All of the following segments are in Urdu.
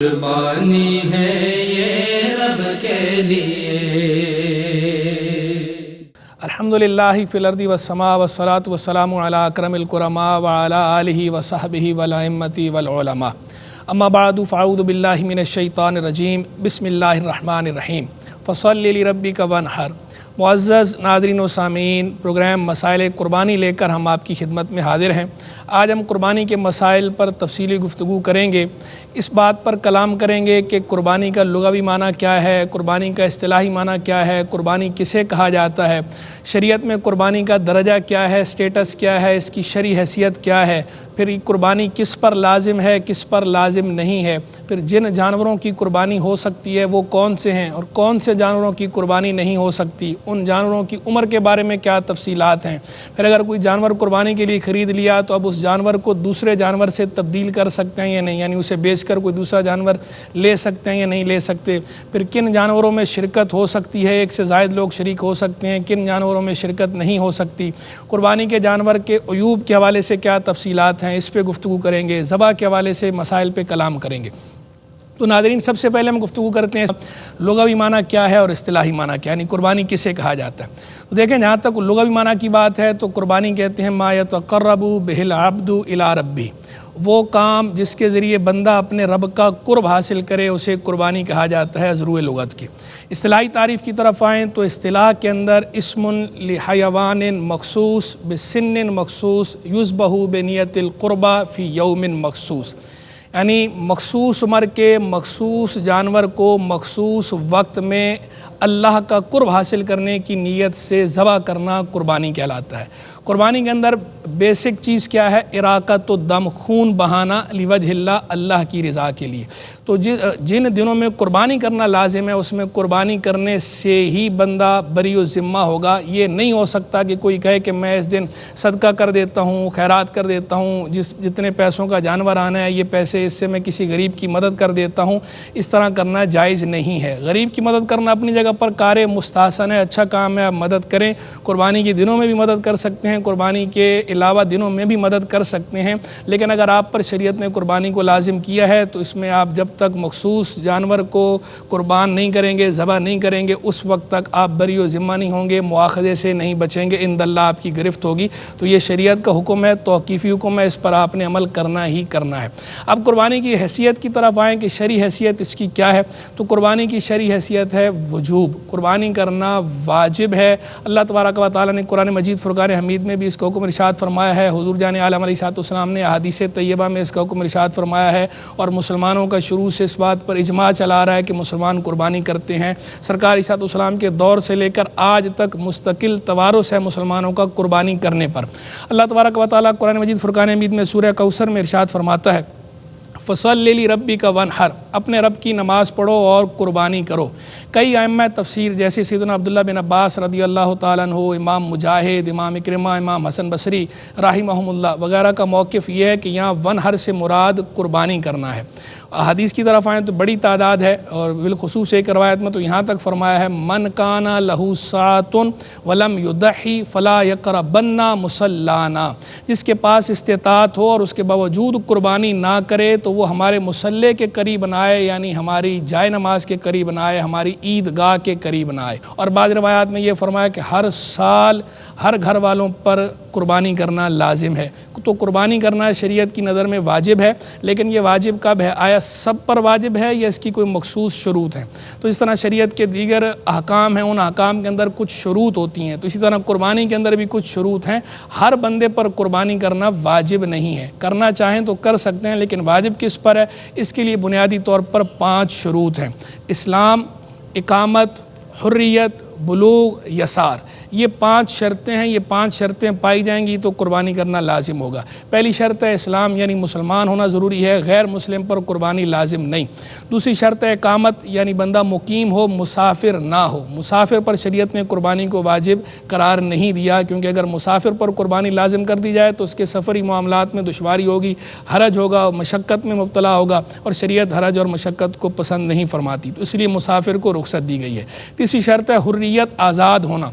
قربانی ہے یہ رب کے لیے۔ الحمدللہ فی الارض والسماء والصلاة والسلام علی اکرم الکرماء وعلی آلہ وصحبہ والائمۃ والعلماء، اما بعد فاعوذ باللہ من الشیطان الرجیم، بسم اللہ الرحمن الرحیم، فصلی لربک وانحر۔ معزز ناظرین و سامعین، پروگرام مسائل قربانی لے کر ہم آپ کی خدمت میں حاضر ہیں۔ آج ہم قربانی کے مسائل پر تفصیلی گفتگو کریں گے، اس بات پر کلام کریں گے کہ قربانی کا لغوی معنی کیا ہے، قربانی کا اصطلاحی معنی کیا ہے، قربانی کسے کہا جاتا ہے، شریعت میں قربانی کا درجہ کیا ہے، سٹیٹس کیا ہے، اس کی شرعی حیثیت کیا ہے، پھر قربانی کس پر لازم ہے، کس پر لازم نہیں ہے، پھر جن جانوروں کی قربانی ہو سکتی ہے وہ کون سے ہیں اور کون سے جانوروں کی قربانی نہیں ہو سکتی، ان جانوروں کی عمر کے بارے میں کیا تفصیلات ہیں، پھر اگر کوئی جانور قربانی کے لیے خرید لیا تو اب اس جانور کو دوسرے جانور سے تبدیل کر سکتے ہیں یا نہیں، یعنی اسے بیچ کر کوئی دوسرا جانور لے سکتے ہیں یا نہیں لے سکتے، پھر کن جانوروں میں شرکت ہو سکتی ہے، ایک سے زائد لوگ شریک ہو سکتے ہیں، کن جانوروں میں شرکت نہیں ہو سکتی، قربانی کے جانور کے عیوب کے حوالے سے کیا تفصیلات ہیں، اس پہ گفتگو کریں گے، ذبح کے حوالے سے مسائل پہ کلام کریں گے۔ تو ناظرین، سب سے پہلے ہم گفتگو کرتے ہیں لغوی معنی کیا ہے اور اصطلاحی معنی کیا ہے، یعنی قربانی کسے کہا جاتا ہے۔ تو دیکھیں، جہاں تک لغوی معنی کی بات ہے تو قربانی کہتے ہیں ما یتقرب بہ العبد الی ربہ، وہ کام جس کے ذریعے بندہ اپنے رب کا قرب حاصل کرے اسے قربانی کہا جاتا ہے ضروع لغت کی۔ اصطلاحی تعریف کی طرف آئیں تو اصطلاح کے اندر اسم لحیوان مخصوص بسن مخصوص یذبح بنیت القربہ فی یوم مخصوص، یعنی مخصوص عمر کے مخصوص جانور کو مخصوص وقت میں اللہ کا قرب حاصل کرنے کی نیت سے ذبح کرنا قربانی کہلاتا ہے۔ قربانی کے اندر بیسک چیز کیا ہے؟ اراقۃ الدم، خون بہانا لوجہ اللہ، اللہ کی رضا کے لیے۔ تو جن دنوں میں قربانی کرنا لازم ہے اس میں قربانی کرنے سے ہی بندہ بری و ذمہ ہوگا۔ یہ نہیں ہو سکتا کہ کوئی کہے کہ میں اس دن صدقہ کر دیتا ہوں، خیرات کر دیتا ہوں، جتنے پیسوں کا جانور آنا ہے یہ پیسے اس سے میں کسی غریب کی مدد کر دیتا ہوں، اس طرح کرنا جائز نہیں ہے۔ غریب کی مدد کرنا اپنی جگہ پر کار مستحسن ہے، اچھا کام ہے، آپ مدد کریں، قربانی کے دنوں میں بھی مدد کر سکتے ہیں، قربانی کے علاوہ دنوں میں بھی مدد کر سکتے ہیں، لیکن اگر آپ پر شریعت نے قربانی کو لازم کیا ہے تو اس میں آپ جب تک مخصوص جانور کو قربان نہیں کریں گے، ذبح نہیں کریں گے، اس وقت تک آپ بری و ذمہ نہیں ہوں گے، مواخذے سے نہیں بچیں گے، عند اللہ آپ کی گرفت ہوگی۔ تو یہ شریعت کا حکم ہے، توقیفی حکم ہے، اس پر آپ نے عمل کرنا ہی کرنا ہے۔ اب قربانی کی حیثیت کی طرف آئیں کہ شرعی حیثیت اس کی کیا ہے، تو قربانی کی شرعی حیثیت ہے وجوب، قربانی کرنا واجب ہے۔ اللہ تبارک و تعالیٰ نے قرآن مجید فرقان حمید میں بھی اس کا حکم ارشاد فرمایا ہے، حضور جان عالم علیہ السلام نے احادیث طیبہ میں اس کا حکم ارشاد فرمایا ہے، اور مسلمانوں کا شروع سے اس بات پر اجماع چلا رہا ہے کہ مسلمان قربانی کرتے ہیں۔ سرکار علیہ السلام کے دور سے لے کر آج تک مستقل توارث ہے مسلمانوں کا قربانی کرنے پر۔ اللہ تبارک و تعالیٰ قرآن مجید فرقان حمید میں سورہ کوثر میں ارشاد فرماتا ہے، فصلی لربک وانحر، اپنے رب کی نماز پڑھو اور قربانی کرو۔ کئی ائمہ تفسیر جیسے سیدنا عبداللہ بن عباس رضی اللہ تعالیٰ عنہ، امام مجاہد، امام اکرمہ، امام حسن بصری رحمہم اللہ وغیرہ کا موقف یہ ہے کہ یہاں وانحر سے مراد قربانی کرنا ہے۔ حدیث کی طرف آئیں تو بڑی تعداد ہے، اور بالخصوص ایک روایت میں تو یہاں تک فرمایا ہے من کان لہ ساعۃ ولم یضحی فلا یقربن مصلانا، جس کے پاس استطاعت ہو اور اس کے باوجود قربانی نہ کرے تو وہ ہمارے مصلی کے قریب نہ آئے، یعنی ہماری جائے نماز کے قریب نہ آئے، ہماری عیدگاہ کے قریب نہ آئے۔ اور بعض روایات میں یہ فرمایا کہ ہر سال ہر گھر والوں پر قربانی کرنا لازم ہے۔ تو قربانی کرنا شریعت کی نظر میں واجب ہے، لیکن یہ واجب کب ہے؟ آیا سب پر واجب ہے یا اس کی کوئی مخصوص شروط ہیں؟ تو اس طرح شریعت کے دیگر احکام ہیں، ان احکام کے اندر کچھ شروط ہوتی ہیں، تو اسی طرح قربانی کے اندر بھی کچھ شروط ہیں۔ ہر بندے پر قربانی کرنا واجب نہیں ہے، کرنا چاہیں تو کر سکتے ہیں، لیکن واجب کس پر ہے؟ اس کے لیے بنیادی طور پر 5 شروط ہیں: اسلام، اقامت، حریت، بلوغ، یسار۔ یہ 5 شرطیں ہیں، یہ 5 شرطیں پائی جائیں گی تو قربانی کرنا لازم ہوگا۔ پہلی شرط ہے اسلام، یعنی مسلمان ہونا ضروری ہے، غیر مسلم پر قربانی لازم نہیں۔ دوسری شرط ہے اقامت، یعنی بندہ مقیم ہو، مسافر نہ ہو۔ مسافر پر شریعت نے قربانی کو واجب قرار نہیں دیا، کیونکہ اگر مسافر پر قربانی لازم کر دی جائے تو اس کے سفری معاملات میں دشواری ہوگی، حرج ہوگا، مشقت میں مبتلا ہوگا، اور شریعت حرج اور مشقت کو پسند نہیں فرماتی، تو اس لیے مسافر کو رخصت دی گئی ہے۔ تیسری شرط ہے حریت، آزاد ہونا۔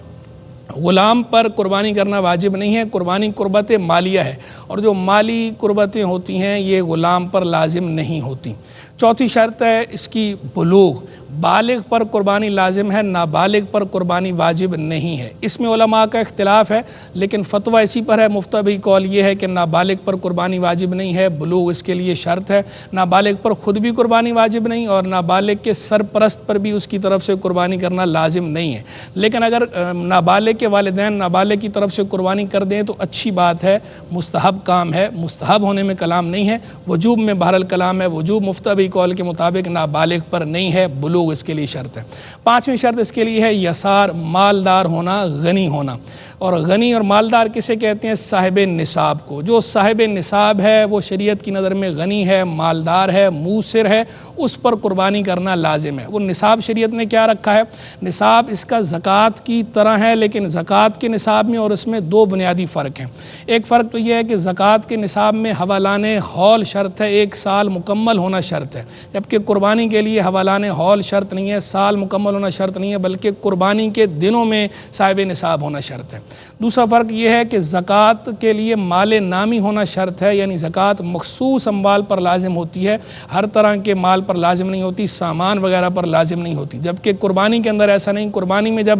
غلام پر قربانی کرنا واجب نہیں ہے، قربانی قربت مالیہ ہے، اور جو مالی قربتیں ہوتی ہیں یہ غلام پر لازم نہیں ہوتی۔ چوتھی شرط ہے اس کی بلوغ، بالغ پر قربانی لازم ہے، نابالغ پر قربانی واجب نہیں ہے۔ اس میں علماء کا اختلاف ہے، لیکن فتویٰ اسی پر ہے، مفتبی قول یہ ہے کہ نابالغ پر قربانی واجب نہیں ہے، بلوغ اس کے لیے شرط ہے۔ نابالغ پر خود بھی قربانی واجب نہیں، اور نابالغ کے سرپرست پر بھی اس کی طرف سے قربانی کرنا لازم نہیں ہے۔ لیکن اگر نابالغ کے والدین نابالغ کی طرف سے قربانی کر دیں تو اچھی بات ہے، مستحب کام ہے، مستحب ہونے میں کلام نہیں ہے، وجوب میں بہرحال کلام ہے۔ وجوب مفتبی قول کے مطابق نابالغ پر نہیں ہے، بلوغ اس کے لیے شرط ہے۔ پانچویں شرط اس کے لیے ہے یسار، مالدار ہونا، غنی ہونا۔ اور غنی اور مالدار کسے کہتے ہیں؟ صاحب نصاب کو۔ جو صاحب نصاب ہے وہ شریعت کی نظر میں غنی ہے، مالدار ہے، موسر ہے، اس پر قربانی کرنا لازم ہے۔ وہ نصاب شریعت نے کیا رکھا ہے؟ نصاب اس کا زکوٰۃ کی طرح ہے، لیکن زکوٰۃ کے نصاب میں اور اس میں دو بنیادی فرق ہیں۔ ایک فرق تو یہ ہے کہ زکوٰۃ کے نصاب میں حوالان حول شرط ہے، 1 سال مکمل ہونا شرط ہے، جبکہ قربانی کے لیے حوالان حول شرط نہیں ہے، سال مکمل ہونا شرط نہیں ہے، بلکہ قربانی کے دنوں میں صاحب نصاب ہونا شرط ہے۔ دوسرا فرق یہ ہے کہ زکوٰۃ کے لیے مال نامی ہونا شرط ہے، یعنی زکوٰۃ مخصوص اموال پر لازم ہوتی ہے، ہر طرح کے مال پر لازم نہیں ہوتی، سامان وغیرہ پر لازم نہیں ہوتی، جبکہ قربانی کے اندر ایسا نہیں۔ قربانی میں جب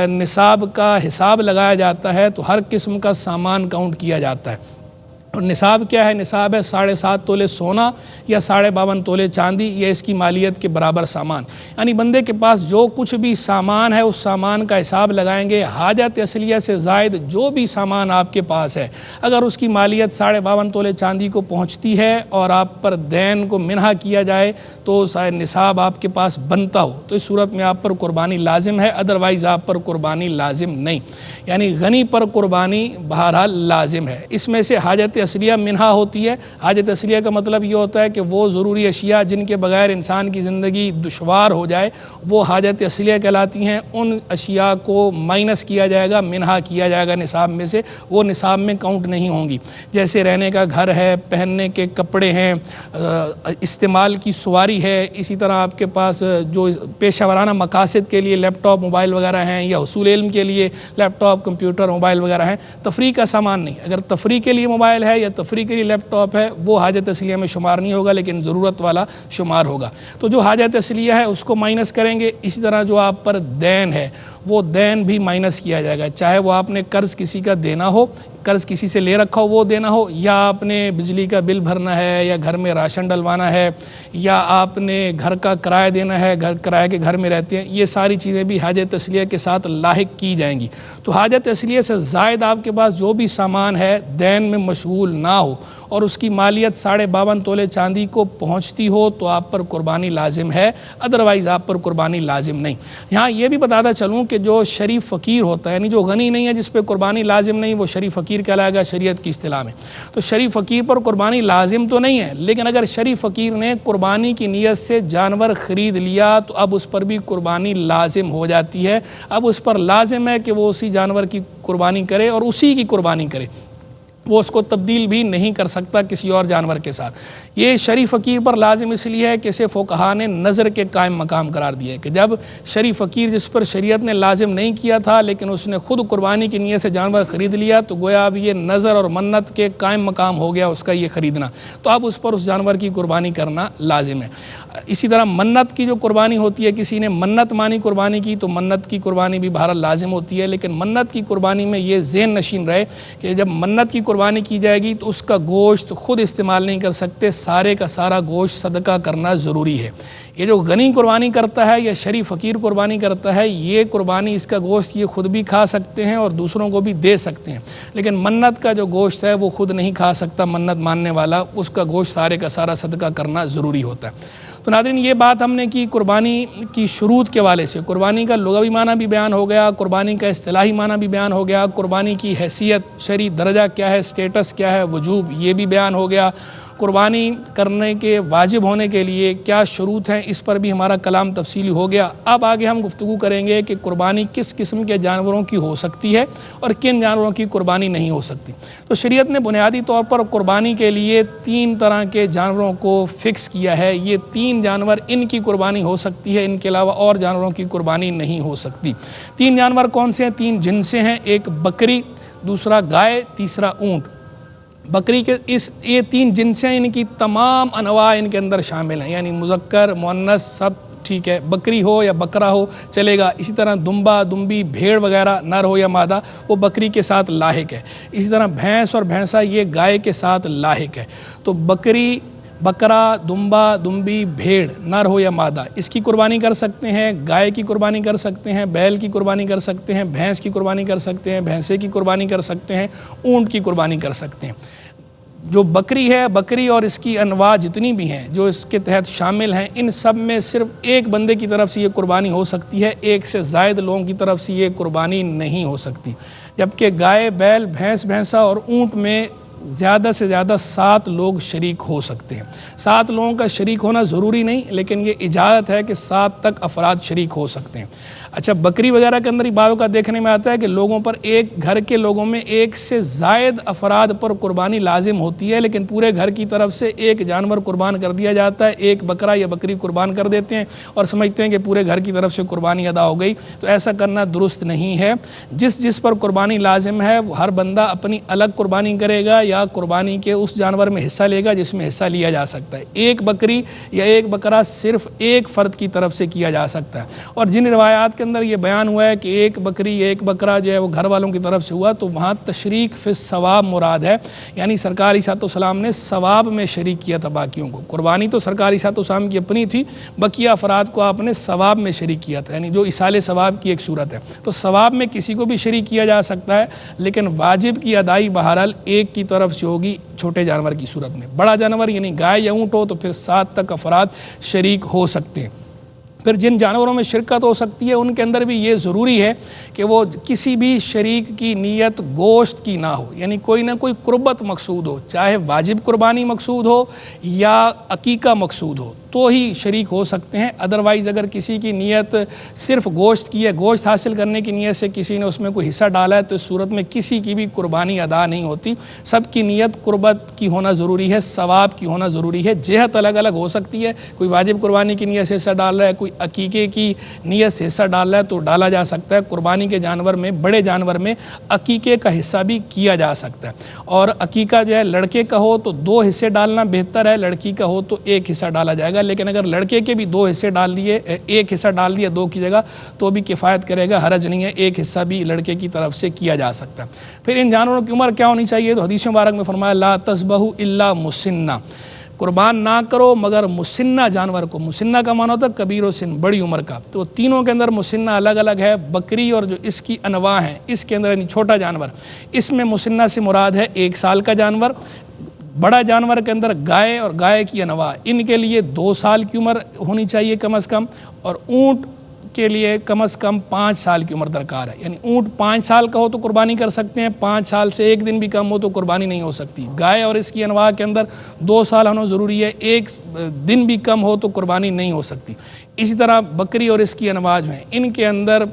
نصاب کا حساب لگایا جاتا ہے تو ہر قسم کا سامان کاؤنٹ کیا جاتا ہے۔ اور نصاب کیا ہے؟ نصاب ہے 7.5 تولے سونا یا 52.5 تولے چاندی، یا اس کی مالیت کے برابر سامان۔ یعنی بندے کے پاس جو کچھ بھی سامان ہے اس سامان کا حساب لگائیں گے، حاجت اصلیہ سے زائد جو بھی سامان آپ کے پاس ہے، اگر اس کی مالیت 52.5 تولے چاندی کو پہنچتی ہے اور آپ پر دین کو منہا کیا جائے تو نصاب آپ کے پاس بنتا ہو تو اس صورت میں آپ پر قربانی لازم ہے، ادروائز آپ پر قربانی لازم نہیں۔ یعنی غنی پر قربانی بہرحال لازم ہے۔ اس میں سے حاجت اصلیہ منہا ہوتی ہے۔ حاجت اصلیہ کا مطلب یہ ہوتا ہے کہ وہ ضروری اشیاء جن کے بغیر انسان کی زندگی دشوار ہو جائے وہ حاجت اصلیہ کہلاتی ہیں، ان اشیاء کو مائنس کیا جائے گا، منہا کیا جائے گا نصاب میں سے، وہ نصاب میں کاؤنٹ نہیں ہوں گی۔ جیسے رہنے کا گھر ہے، پہننے کے کپڑے ہیں، استعمال کی سواری ہے، اسی طرح آپ کے پاس جو پیشہ ورانہ مقاصد کے لیے لیپ ٹاپ موبائل وغیرہ ہیں، یا حصول علم کے لیے لیپ ٹاپ کمپیوٹر موبائل وغیرہ ہیں، تفریح کا سامان نہیں۔ اگر تفریح کے لیے موبائل ہے یا تفریح کے لیے لیپ ٹاپ ہے وہ حاجت اصلیہ میں شمار نہیں ہوگا، لیکن ضرورت والا شمار ہوگا۔ تو جو حاجت اصلیہ ہے اس کو مائنس کریں گے۔ اسی طرح جو آپ پر دین ہے وہ دین بھی مائنس کیا جائے گا، چاہے وہ آپ نے قرض کسی کا دینا ہو، قرض کسی سے لے رکھا ہو وہ دینا ہو، یا آپ نے بجلی کا بل بھرنا ہے، یا گھر میں راشن ڈلوانا ہے، یا آپ نے گھر کا کرایہ دینا ہے، کرایہ کے گھر میں رہتے ہیں، یہ ساری چیزیں بھی حاجت اصلیہ کے ساتھ لاحق کی جائیں گی۔ تو حاجت اصلیہ سے زائد آپ کے پاس جو بھی سامان ہے دین میں مشغول نہ ہو اور اس کی مالیت 52.5 تولے چاندی کو پہنچتی ہو تو آپ پر قربانی لازم ہے، ادروائز آپ پر قربانی لازم نہیں۔ یہاں یہ بھی بتاتا چلوں کہ جو شریف فقیر ہوتا ہے، یعنی جو غنی نہیں ہے جس پہ قربانی لازم نہیں، وہ شریف فقیر کہلائے گا شریعت کی اصطلاح میں۔ تو شریف فقیر پر قربانی لازم تو نہیں ہے، لیکن اگر شریف فقیر نے قربانی کی نیت سے جانور خرید لیا تو اب اس پر بھی قربانی لازم ہو جاتی ہے۔ اب اس پر لازم ہے کہ وہ اسی جانور کی قربانی کرے اور اسی کی قربانی کرے، وہ اس کو تبدیل بھی نہیں کر سکتا کسی اور جانور کے ساتھ۔ یہ شریف فقیر پر لازم اس لیے ہے کہ اسے فقہا نے نظر کے قائم مقام قرار دیا ہے کہ جب شریف فقیر جس پر شریعت نے لازم نہیں کیا تھا لیکن اس نے خود قربانی کی نیت سے جانور خرید لیا تو گویا اب یہ نظر اور منت کے قائم مقام ہو گیا اس کا یہ خریدنا، تو اب اس پر اس جانور کی قربانی کرنا لازم ہے۔ اسی طرح منت کی جو قربانی ہوتی ہے، کسی نے منت مانی قربانی کی تو منت کی قربانی بھی بہرحال لازم ہوتی ہے، لیکن منت کی قربانی میں یہ ذہن نشین رہے کہ جب منت کی قربانی کی جائے گی تو اس کا گوشت خود استعمال نہیں کر سکتے، سارے کا سارا گوشت صدقہ کرنا ضروری ہے۔ یہ جو غنی قربانی کرتا ہے یا شریف فقیر قربانی کرتا ہے، یہ قربانی اس کا گوشت یہ خود بھی کھا سکتے ہیں اور دوسروں کو بھی دے سکتے ہیں، لیکن منت کا جو گوشت ہے وہ خود نہیں کھا سکتا منت ماننے والا، اس کا گوشت سارے کا سارا صدقہ کرنا ضروری ہوتا ہے۔ تو ناظرین یہ بات ہم نے کی قربانی کی شروط کے حوالے سے، قربانی کا لغوی معنی بھی بیان ہو گیا، قربانی کا اصطلاحی معنی بھی بیان ہو گیا، قربانی کی حیثیت شرعی درجہ کیا ہے، سٹیٹس کیا ہے، وجوب یہ بھی بیان ہو گیا، قربانی کرنے کے واجب ہونے کے لیے کیا شروط ہیں اس پر بھی ہمارا کلام تفصیلی ہو گیا۔ اب آگے ہم گفتگو کریں گے کہ قربانی کس قسم کے جانوروں کی ہو سکتی ہے اور کن جانوروں کی قربانی نہیں ہو سکتی۔ تو شریعت نے بنیادی طور پر قربانی کے لیے 3 طرح کے جانوروں کو فکس کیا ہے، یہ 3 جانور ان کی قربانی ہو سکتی ہے، ان کے علاوہ اور جانوروں کی قربانی نہیں ہو سکتی۔ 3 جانور کون سے ہیں؟ 3 جنسیں ہیں، ایک بکری، دوسرا گائے، تیسرا اونٹ۔ بکری کے یہ 3 جنسیں ان کی تمام انواع ان کے اندر شامل ہیں، یعنی مذکر مؤنث سب ٹھیک ہے، بکری ہو یا بکرا ہو چلے گا۔ اسی طرح دمبا دمبی بھیڑ وغیرہ نر ہو یا مادہ وہ بکری کے ساتھ لاحق ہے۔ اسی طرح بھینس اور بھینسا یہ گائے کے ساتھ لاحق ہے۔ تو بکری، بکرا، دمبا دمبی بھیڑ نر ہو یا مادہ اس کی قربانی کر سکتے ہیں، گائے کی قربانی کر سکتے ہیں، بیل کی قربانی کر سکتے ہیں، بھینس کی قربانی کر سکتے ہیں، بھینسے کی قربانی کر سکتے ہیں، اونٹ کی قربانی کر سکتے ہیں۔ جو بکری ہے، بکری اور اس کی انواع جتنی بھی ہیں جو اس کے تحت شامل ہیں، ان سب میں صرف ایک بندے کی طرف سے یہ قربانی ہو سکتی ہے، ایک سے زائد لوگوں کی طرف سے یہ قربانی نہیں ہو سکتی۔ جبکہ گائے، بیل، بھینس، بھینسا اور اونٹ میں زیادہ سے زیادہ 7 لوگ شریک ہو سکتے ہیں۔ 7 لوگوں کا شریک ہونا ضروری نہیں، لیکن یہ اجازت ہے کہ 7 تک افراد شریک ہو سکتے ہیں۔ اچھا، بکری وغیرہ کے اندر بعض کا دیکھنے میں آتا ہے کہ لوگوں پر ایک گھر کے لوگوں میں ایک سے زائد افراد پر قربانی لازم ہوتی ہے، لیکن پورے گھر کی طرف سے ایک جانور قربان کر دیا جاتا ہے، ایک بکرا یا بکری قربان کر دیتے ہیں اور سمجھتے ہیں کہ پورے گھر کی طرف سے قربانی ادا ہو گئی۔ تو ایسا کرنا درست نہیں ہے۔ جس پر قربانی لازم ہے وہ ہر بندہ اپنی الگ قربانی کرے گا یا قربانی کے اس جانور میں حصہ لے گا جس میں حصہ لیا جا سکتا ہے۔ ایک بکری یا ایک بکرا صرف ایک فرد کی طرف سے کیا جا سکتا ہے۔ اور جن روایات کے اندر یہ بیان ہوا ہے کہ ایک بکری ایک بکرا جو ہے وہ گھر والوں کی طرف سے ہوا، تو وہاں تشریک فی الثواب مراد ہے، یعنی سرکار علیہ السلام نے ثواب میں شریک کیا تھا باقیوں کو۔ قربانی تو سرکار علیہ السلام کی اپنی تھی، بقیہ افراد کو آپ نے ثواب میں شریک کیا تھا، یعنی جو ایصال ثواب کی ایک صورت ہے۔ تو ثواب میں کسی کو بھی شریک کیا جا سکتا ہے، لیکن واجب کی ادائی بہرحال ایک کی طرف سے ہوگی چھوٹے جانور کی صورت میں۔ بڑا جانور یعنی گائے یا اونٹ ہو تو پھر 7 تک افراد شریک ہو سکتے ہیں۔ پھر جن جانوروں میں شرکت ہو سکتی ہے ان کے اندر بھی یہ ضروری ہے کہ وہ کسی بھی شریک کی نیت گوشت کی نہ ہو، یعنی کوئی نہ کوئی قربت مقصود ہو، چاہے واجب قربانی مقصود ہو یا عقیقہ مقصود ہو تو ہی شریک ہو سکتے ہیں۔ ادروائز اگر کسی کی نیت صرف گوشت کی ہے، گوشت حاصل کرنے کی نیت سے کسی نے اس میں کوئی حصہ ڈالا ہے، تو اس صورت میں کسی کی بھی قربانی ادا نہیں ہوتی۔ سب کی نیت قربت کی ہونا ضروری ہے، ثواب کی ہونا ضروری ہے۔ جہت الگ الگ ہو سکتی ہے، کوئی واجب قربانی کی نیت سے حصہ ڈال رہا ہے، کوئی عقیقے کی نیت سے حصہ ڈال رہا ہے تو ڈالا جا سکتا ہے۔ قربانی کے جانور میں، بڑے جانور میں عقیقے کا حصہ بھی کیا جا سکتا ہے، اور عقیقہ جو ہے لڑکے کا ہو تو 2 حصے ڈالنا بہتر ہے، لڑکی کا ہو تو 1 حصہ ڈالا جائے گا۔ لیکن اگر لڑکے کے بھی 2 حصے ڈال دیے، 1 حصہ ڈال دیا 2 کی جگہ تو بھی کفایت کرے گا، حرج نہیں ہے، 1 حصہ بھی لڑکے کی طرف سے کیا جا سکتا ہے۔ پھر ان جانوروں کی عمر کیا ہونی چاہیے؟ تو حدیث مبارک میں فرمایا لا تذبحوا الا مسنہ، قربان نہ کرو مگر مسنہ جانور کو۔ مسنہ کا معنی ہوتا ہے کبیر و سن، بڑی عمر کا۔ تو تینوں کے اندر مسنہ الگ الگ ہے۔ بکری اور جو اس کی انواع ہیں اس کے اندر یعنی چھوٹا جانور، اس میں مسنہ سے مراد ہے 1 سال کا جانور۔ بڑا جانور کے اندر گائے اور گائے کی انواع، ان کے لیے 2 سال کی عمر ہونی چاہیے کم از کم، اور اونٹ کے لیے کم از کم 5 سال کی عمر درکار ہے۔ یعنی اونٹ 5 سال کا ہو تو قربانی کر سکتے ہیں، 5 سال سے 1 دن بھی کم ہو تو قربانی نہیں ہو سکتی۔ گائے اور اس کی انواع کے اندر 2 سال ہونا ضروری ہے، 1 دن بھی کم ہو تو قربانی نہیں ہو سکتی۔ اسی طرح بکری اور اس کی انواع جو ہیں ان کے اندر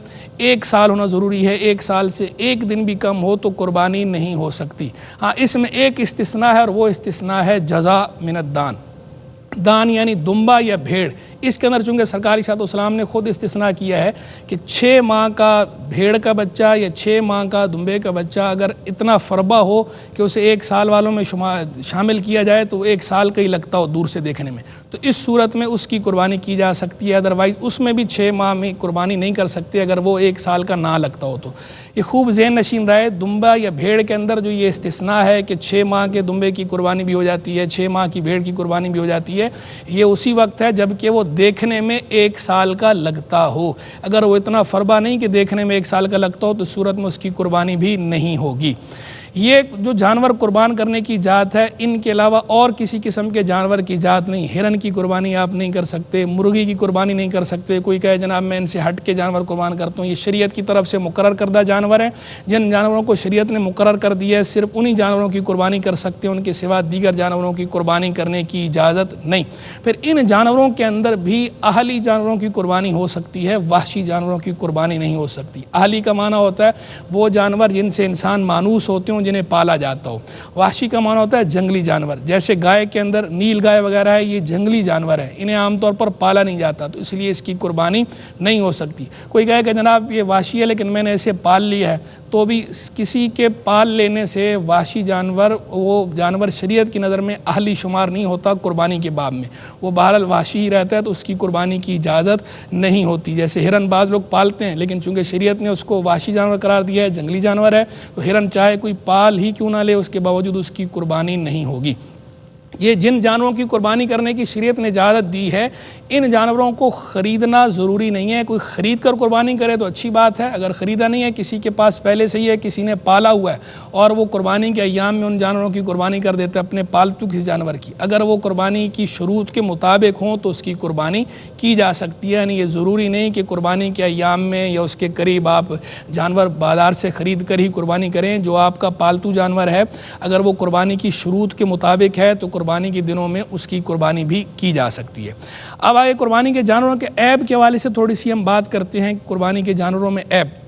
1 سال ہونا ضروری ہے، 1 سال سے 1 دن بھی کم ہو تو قربانی نہیں ہو سکتی۔ ہاں، اس میں ایک استثناء ہے اور وہ استثناء ہے جزا من الدان۔ دان یعنی دمبا یا بھیڑ، اس کے اندر چونکہ سرکار علیہ السلام نے خود استثناء کیا ہے کہ 6 ماہ کا بھیڑ کا بچہ یا 6 ماہ کا دمبے کا بچہ اگر اتنا فربا ہو کہ اسے 1 سال والوں میں شامل کیا جائے تو 1 سال کا ہی لگتا ہو دور سے دیکھنے میں، تو اس صورت میں اس کی قربانی کی جا سکتی ہے۔ ادروائز اس میں بھی 6 ماہ میں قربانی نہیں کر سکتے اگر وہ 1 سال کا نہ لگتا ہو تو۔ یہ خوب ذہن نشین رہے، دمبا یا بھیڑ کے اندر جو یہ استثناء ہے کہ 6 ماہ کے دمبے کی قربانی بھی ہو جاتی ہے، 6 ماہ کی بھیڑ کی قربانی بھی ہو جاتی ہے، یہ اسی وقت ہے جب کہ وہ دیکھنے میں 1 سال کا لگتا ہو۔ اگر وہ اتنا فربا نہیں کہ دیکھنے میں 1 سال کا لگتا ہو تو صورت میں اس کی قربانی بھی نہیں ہوگی۔ یہ جو جانور قربان کرنے کی ذات ہے، ان کے علاوہ اور کسی قسم کے جانور کی ذات نہیں۔ ہرن کی قربانی آپ نہیں کر سکتے، مرغی کی قربانی نہیں کر سکتے۔ کوئی کہے جناب میں ان سے ہٹ کے جانور قربان کرتا ہوں، یہ شریعت کی طرف سے مقرر کردہ جانور ہیں۔ جن جانوروں کو شریعت نے مقرر کر دیا ہے صرف انہی جانوروں کی قربانی کر سکتے ہیں، ان کے سوا دیگر جانوروں کی قربانی کرنے کی اجازت نہیں۔ پھر ان جانوروں کے اندر بھی اہلی جانوروں کی قربانی ہو سکتی ہے، وحشی جانوروں کی قربانی نہیں ہو سکتی۔ اہلی کا معنی ہوتا ہے وہ جانور جن سے انسان مانوس ہوتے ہوں، ہوں جنہیں پالا جاتا ہو۔ وحشی کا معنی ہوتا ہے جنگلی جانور، جیسے گائے کے اندر نیل گائے وغیرہ ہے، یہ جنگلی جانور ہیں، انہیں عام طور پر پالا نہیں جاتا، تو اس لیے اس کی قربانی نہیں ہو سکتی۔ کوئی کہے کہ جناب یہ وحشی ہے لیکن میں نے اسے پال لیا ہے، تو بھی کسی کے پال لینے سے وحشی جانور، وہ جانور شریعت کی نظر میں اہلی شمار نہیں ہوتا قربانی کے باب میں، وہ بہرحال وحشی ہی رہتا ہے، تو اس کی قربانی کی اجازت نہیں ہوتی۔ جیسے ہرن بعض لوگ پالتے ہیں لیکن چونکہ شریعت نے اس کو وحشی جانور قرار دیا ہے، جنگلی جانور ہے، تو ہرن چاہے کوئی پال ہی کیوں نہ لے اس کے باوجود اس کی قربانی نہیں ہوگی۔ یہ جن جانوروں کی قربانی کرنے کی شریعت نے اجازت دی ہے، ان جانوروں کو خریدنا ضروری نہیں ہے۔ کوئی خرید کر قربانی کرے تو اچھی بات ہے، اگر خریدا نہیں ہے، کسی کے پاس پہلے سے ہی ہے، کسی نے پالا ہوا ہے اور وہ قربانی کے ایام میں ان جانوروں کی قربانی کر دیتا ہے اپنے پالتو کسی جانور کی، اگر وہ قربانی کی شروط کے مطابق ہوں تو اس کی قربانی کی جا سکتی ہے۔ یعنی یہ ضروری نہیں کہ قربانی کے ایام میں یا اس کے قریب آپ جانور بازار سے خرید کر ہی قربانی کریں۔ جو آپ کا پالتو جانور ہے اگر وہ قربانی کی شروط کے مطابق ہے تو قربانی کے دنوں میں اس کی قربانی بھی کی جا سکتی ہے۔ اب آئے قربانی کے جانوروں کے عیب کے حوالے سے تھوڑی سی ہم بات کرتے ہیں۔ قربانی کے جانوروں میں عیب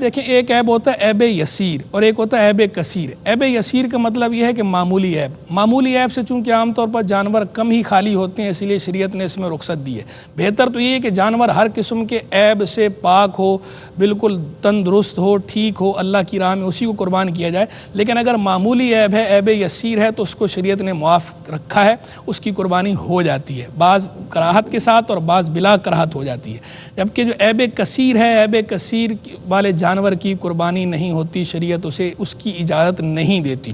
دیکھیں، ایک عیب ہوتا ہے عیب یسیر اور ایک ہوتا ہے عیب کثیر۔ عیب یسیر کا مطلب یہ ہے کہ معمولی عیب، معمولی عیب سے چونکہ عام طور پر جانور کم ہی خالی ہوتے ہیں، اسی لیے شریعت نے اس میں رخصت دی ہے۔ بہتر تو یہ ہے کہ جانور ہر قسم کے عیب سے پاک ہو، بالکل تندرست ہو، ٹھیک ہو، اللہ کی راہ میں اسی کو قربان کیا جائے۔ لیکن اگر معمولی عیب ہے، عیب یسیر ہے، تو اس کو شریعت نے معاف رکھا ہے، اس کی قربانی ہو جاتی ہے، بعض کراہت کے ساتھ اور بعض بلا کراہت ہو جاتی ہے۔ جبکہ جو عیب کثیر ہے، عیب کثیر والے جانور کی قربانی نہیں ہوتی، شریعت اسے اس کی اجازت نہیں دیتی۔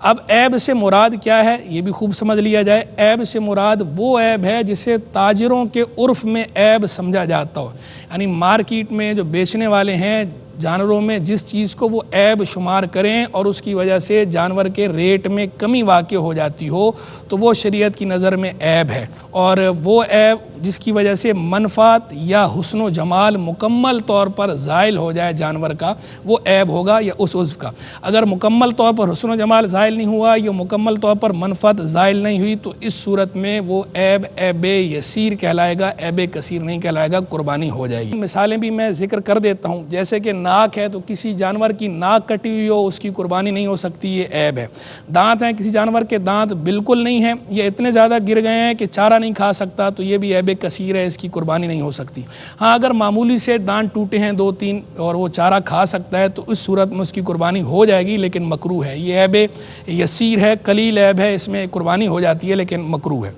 اب عیب سے مراد کیا ہے یہ بھی خوب سمجھ لیا جائے۔ عیب سے مراد وہ عیب ہے جسے تاجروں کے عرف میں عیب سمجھا جاتا ہو، یعنی مارکیٹ میں جو بیچنے والے ہیں جانوروں میں جس چیز کو وہ عیب شمار کریں اور اس کی وجہ سے جانور کے ریٹ میں کمی واقع ہو جاتی ہو تو وہ شریعت کی نظر میں عیب ہے، اور وہ عیب جس کی وجہ سے منفعت یا حسن و جمال مکمل طور پر زائل ہو جائے جانور کا، وہ عیب ہوگا یا اس عضو کا۔ اگر مکمل طور پر حسن و جمال زائل نہیں ہوا یا مکمل طور پر منفعت زائل نہیں ہوئی تو اس صورت میں وہ عیب یسیر کہلائے گا، عیب کثیر نہیں کہلائے گا، قربانی ہو جائے گی۔ مثالیں بھی میں ذکر کر دیتا ہوں، جیسے کہ ناک ہے تو کسی جانور کی ناک کٹی ہوئی ہو اس کی قربانی نہیں ہو سکتی، یہ عیب ہے۔ دانت ہیں، کسی جانور کے دانت بالکل نہیں ہیں یا اتنے زیادہ گر گئے ہیں کہ چارہ نہیں کھا سکتا تو یہ بھی عیب کثیر ہے، اس کی قربانی نہیں ہو سکتی۔ ہاں اگر معمولی سے دانت ٹوٹے ہیں 2-3 اور وہ چارہ کھا سکتا ہے تو اس صورت میں اس کی قربانی ہو جائے گی، لیکن مکروہ ہے۔ یہ عیب یسیر ہے، قلیل عیب ہے، اس میں قربانی ہو جاتی ہے لیکن مکروہ ہے۔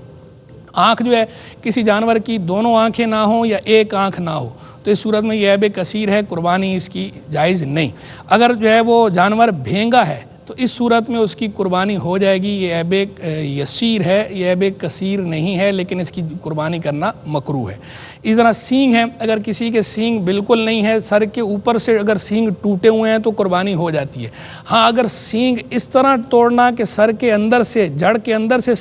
آنکھ جو ہے، کسی جانور کی دونوں آنکھیں نہ ہوں یا ایک آنکھ نہ ہو تو اس صورت میں یہ عیب کثیر ہے، قربانی اس کی جائز نہیں۔ اگر جو ہے وہ جانور بھینگا ہے تو اس صورت میں اس کی قربانی ہو جائے گی، یہ عیب یسیر ہے، یہ عیب کثیر نہیں ہے، لیکن اس کی قربانی کرنا مکروہ ہے۔ اس طرح سینگ ہیں، اگر کسی کے سینگ بالکل نہیں ہے، سر کے اوپر سے اگر سینگ ٹوٹے ہوئے ہیں تو قربانی ہو جاتی ہے۔ ہاں اگر سینگ اس طرح توڑنا کہ سر کے اندر سے، جڑ کے اندر سے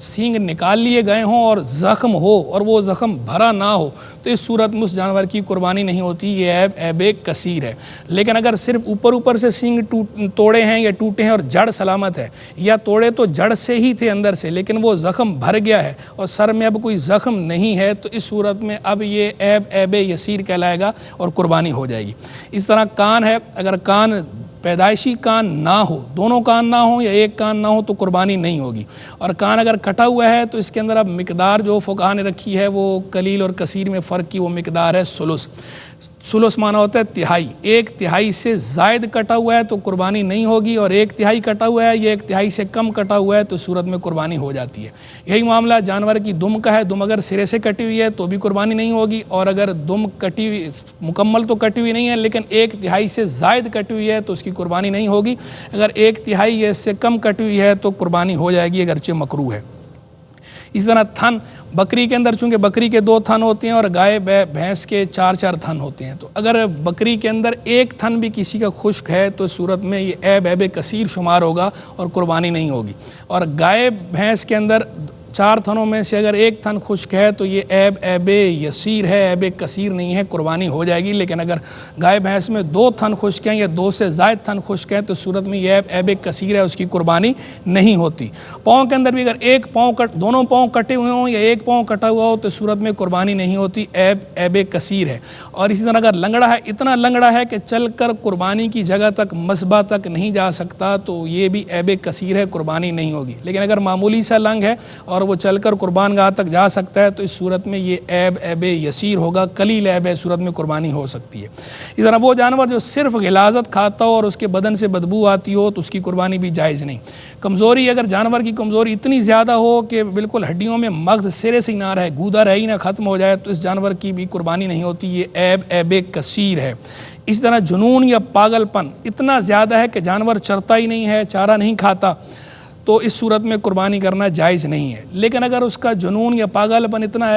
سینگ نکال لیے گئے ہوں اور زخم ہو اور وہ زخم بھرا نہ ہو تو اس صورت میں اس جانور کی قربانی نہیں ہوتی، یہ عیب کثیر ہے۔ لیکن اگر صرف اوپر سے سینگ توڑے ہیں یا ٹوٹے ہیں اور جڑ سلامت ہے، یا توڑے تو جڑ سے ہی تھے اندر سے لیکن وہ زخم بھر گیا ہے اور سر میں اب کوئی زخم نہیں ہے تو اس صورت میں اب یہ عیب یسیر کہلائے گا اور قربانی ہو جائے گی۔ اس طرح کان ہے، اگر کان پیدائشی کان نہ ہو، دونوں کان نہ ہوں یا ایک کان نہ ہو تو قربانی نہیں ہوگی، اور کان اگر کٹا ہوا ہے تو اس کے اندر اب مقدار جو فقہا نے رکھی ہے وہ قلیل اور کثیر میں فرق کی وہ مقدار ہے ثلث۔ ثلث معنی ہوتا ہے تہائی، 1/3 سے زائد کٹا ہوا ہے تو قربانی نہیں ہوگی، اور 1/3 کٹا ہوا ہے یا 1/3 سے کم کٹا ہوا ہے تو صورت میں قربانی ہو جاتی ہے۔ یہی معاملہ جانور کی دم کا ہے، دم اگر سرے سے کٹی ہوئی ہے تو بھی قربانی نہیں ہوگی، اور اگر دم کٹی ہوئی مکمل تو کٹی ہوئی نہیں ہے لیکن 1/3 سے زائد کٹی ہوئی ہے تو اس کی قربانی نہیں ہوگی، اگر 1/3 یا اس سے کم کٹی ہوئی ہے تو قربانی ہو جائے گی اگرچہ مکروہ ہے۔ اس طرح تھن، بکری کے اندر چونکہ بکری کے 2 تھن ہوتے ہیں اور گائے بھینس کے 4 تھن ہوتے ہیں، تو اگر بکری کے اندر ایک تھن بھی کسی کا خشک ہے تو اس صورت میں یہ عیب کثیر شمار ہوگا اور قربانی نہیں ہوگی، اور گائے بھینس کے اندر 4 تھنوں میں سے اگر 1 تھن خشک ہے تو یہ عیب یسیر ہے، عیب کثیر نہیں ہے، قربانی ہو جائے گی۔ لیکن اگر گائے بھینس میں 2 تھن خشک ہیں یا 2 سے زائد تھن خشک ہیں تو صورت میں یہ عیب کثیر ہے، اس کی قربانی نہیں ہوتی۔ پاؤں کے اندر بھی اگر دونوں پاؤں کٹے ہوئے ہوں یا 1 پاؤں کٹا ہوا ہو تو صورت میں قربانی نہیں ہوتی، عیب کثیر ہے۔ اور اسی طرح اگر لنگڑا ہے، اتنا لنگڑا ہے کہ چل کر قربانی کی جگہ تک مذبح تک نہیں جا سکتا تو یہ بھی عیب کثیر ہے، قربانی نہیں ہوگی۔ لیکن اگر معمولی سا لنگ ہے اور وہ چل کر قربان گاہ تک جا سکتا ہے تو اس صورت میں یہ عیب یسیر ہوگا، قلیل عیب ہے، صورت میں قربانی ہو سکتی ہے۔ اس طرح وہ جانور جو صرف غلاظت کھاتا ہو اور اس کے بدن سے بدبو آتی ہو تو اس کی قربانی بھی جائز نہیں۔ کمزوری، اگر جانور کی کمزوری اتنی زیادہ ہو کہ بالکل ہڈیوں میں مغز سرے سے ہی نہ رہے، گودا رہ ہی نہ ختم ہو جائے تو اس جانور کی بھی قربانی نہیں ہوتی، یہ عیب کثیر ہے۔ اسی طرح جنون یا پاگل پن اتنا زیادہ ہے کہ جانور چرتا ہی نہیں ہے، چارہ نہیں کھاتا تو اس صورت میں قربانی کرنا جائز نہیں ہے۔ لیکن اگر اس کا جنون یا پاگل پن اتنا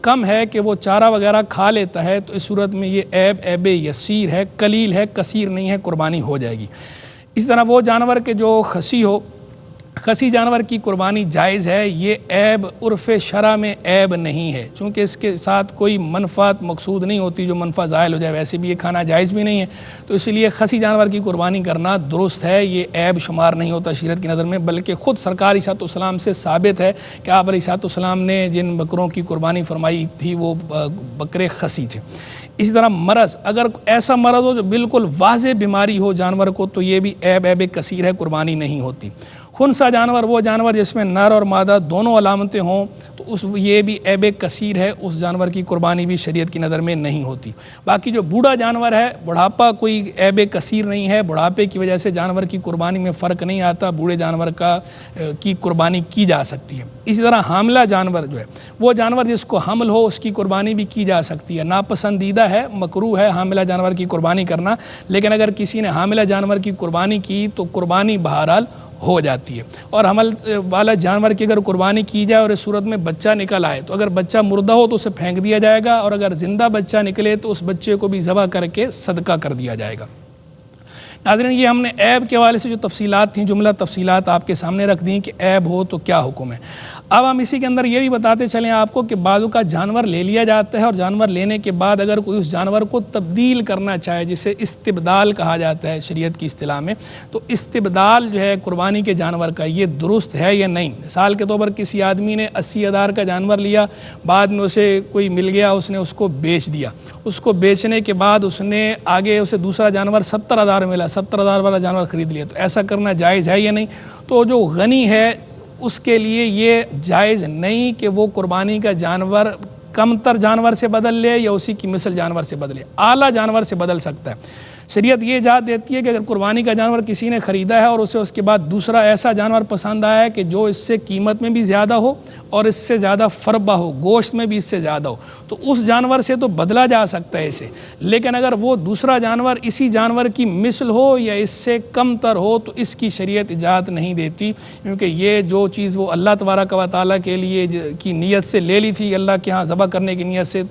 کم ہے کہ وہ چارہ وغیرہ کھا لیتا ہے تو اس صورت میں یہ عیب یسیر ہے، قلیل ہے، کثیر نہیں ہے، قربانی ہو جائے گی۔ اس طرح وہ جانور کے جو خسی جانور کی قربانی جائز ہے، یہ عیب عرف شرع میں عیب نہیں ہے، چونکہ اس کے ساتھ کوئی منفعت مقصود نہیں ہوتی جو منفعت زائل ہو جائے، ویسے بھی یہ کھانا جائز بھی نہیں ہے، تو اس لیے خسی جانور کی قربانی کرنا درست ہے، یہ عیب شمار نہیں ہوتا شریعت کی نظر میں، بلکہ خود سرکار علیہ السلام سے ثابت ہے کہ آپ علیہ السلام نے جن بکروں کی قربانی فرمائی تھی وہ بکرے خسی تھے۔ اسی طرح مرض، اگر ایسا مرض ہو جو بالکل واضح بیماری ہو جانور کو تو یہ بھی عیب کثیر ہے، قربانی نہیں ہوتی۔ خنثی جانور، وہ جانور جس میں نر اور مادہ دونوں علامتیں ہوں تو یہ بھی عیب کثیر ہے، اس جانور کی قربانی بھی شریعت کی نظر میں نہیں ہوتی۔ باقی جو بوڑھا جانور ہے، بڑھاپا کوئی عیب کثیر نہیں ہے، بڑھاپے کی وجہ سے جانور کی قربانی میں فرق نہیں آتا، بوڑھے جانور کی قربانی کی جا سکتی ہے۔ اسی طرح حاملہ جانور جو ہے، وہ جانور جس کو حمل ہو اس کی قربانی بھی کی جا سکتی ہے، ناپسندیدہ ہے، مکروہ ہے حاملہ جانور کی قربانی کرنا، لیکن اگر کسی نے حاملہ جانور کی قربانی کی تو قربانی بہرحال ہو جاتی ہے۔ اور حمل والا جانور کی اگر قربانی کی جائے اور اس صورت میں بچہ نکل آئے تو اگر بچہ مردہ ہو تو اسے پھینک دیا جائے گا، اور اگر زندہ بچہ نکلے تو اس بچے کو بھی ذبح کر کے صدقہ کر دیا جائے گا۔ ناظرین، یہ ہم نے عیب کے حوالے سے جو تفصیلات تھیں، جملہ تفصیلات آپ کے سامنے رکھ دیں کہ عیب ہو تو کیا حکم ہے۔ اب ہم اسی کے اندر یہ بھی بتاتے چلیں آپ کو کہ بعضوں کا جانور لے لیا جاتا ہے اور جانور لینے کے بعد اگر کوئی اس جانور کو تبدیل کرنا چاہے، جسے استبدال کہا جاتا ہے شریعت کی اصطلاح میں، تو استبدال جو ہے قربانی کے جانور کا یہ درست ہے یا نہیں۔ مثال کے طور پر کسی آدمی نے 80,000 کا جانور لیا، بعد میں اسے کوئی مل گیا، اس نے اس کو بیچ دیا، اس کو بیچنے کے بعد اس نے آگے اسے دوسرا جانور 70,000 ملا، 70,000 والا جانور خرید لیا، تو ایسا کرنا جائز ہے یا نہیں؟ تو جو غنی ہے اس کے لیے یہ جائز نہیں کہ وہ قربانی کا جانور کم تر جانور سے بدل لے یا اسی کی مثل جانور سے بدلے، اعلیٰ جانور سے بدل سکتا ہے۔ شریعت یہ اجازت دیتی ہے کہ اگر قربانی کا جانور کسی نے خریدا ہے اور اسے اس کے بعد دوسرا ایسا جانور پسند آیا ہے کہ جو اس سے قیمت میں بھی زیادہ ہو اور اس سے زیادہ فربہ ہو، گوشت میں بھی اس سے زیادہ ہو، تو اس جانور سے تو بدلا جا سکتا ہے اسے، لیکن اگر وہ دوسرا جانور اسی جانور کی مثل ہو یا اس سے کم تر ہو تو اس کی شریعت اجازت نہیں دیتی، کیونکہ یہ جو چیز وہ اللہ تبارک و تعالیٰ کے لیے کی نیت سے لے لی تھی، اللہ کے ہاں ذبح کرنے کی نیت سے،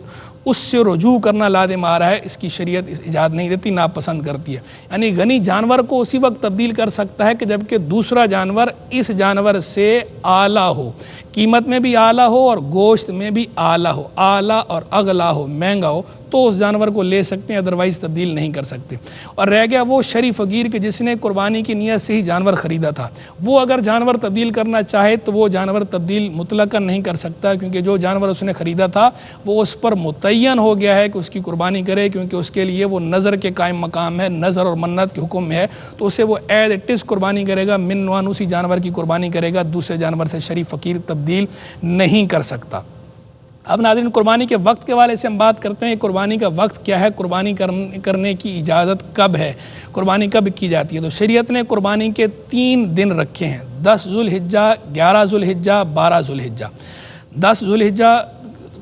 اس سے رجوع کرنا لازم آ رہا ہے، اس کی شریعت اجازت نہیں دیتی، ناپسند کرتی ہے۔ یعنی غنی جانور کو اسی وقت تبدیل کر سکتا ہے کہ جبکہ دوسرا جانور اس جانور سے اعلیٰ ہو، قیمت میں بھی اعلیٰ ہو اور گوشت میں بھی اعلیٰ ہو، اعلیٰ اور اغلیٰ ہو، مہنگا ہو، تو اس جانور کو لے سکتے ہیں، ادروائز تبدیل نہیں کر سکتے۔ اور رہ گیا وہ شریف فقیر کہ جس نے قربانی کی نیت سے ہی جانور خریدا تھا، وہ اگر جانور تبدیل کرنا چاہے تو وہ جانور تبدیل مطلقاً نہیں کر سکتا، کیونکہ جو جانور اس نے خریدا تھا وہ اس پر متعین ہو گیا ہے کہ اس کی قربانی کرے، کیونکہ اس کے لیے وہ نظر کے قائم مقام ہے، نظر اور منت کے حکم میں ہے، تو اسے وہ ایز اٹ از قربانی کرے گا، من وان اسی جانور کی قربانی کرے گا، دوسرے جانور سے شریف فقیر تبدیل نہیں کر سکتا۔ اب ناظرین، قربانی کے وقت کے حوالے سے ہم بات کرتے ہیں، قربانی کا وقت کیا ہے، قربانی کرنے کی اجازت کب ہے، قربانی کب کی جاتی ہے؟ تو شریعت نے قربانی کے 3 دن رکھے ہیں، 10 ذوالحجہ، 11 ذوالحجہ، 12 ذوالحجہ۔ 10 ذوالحجہ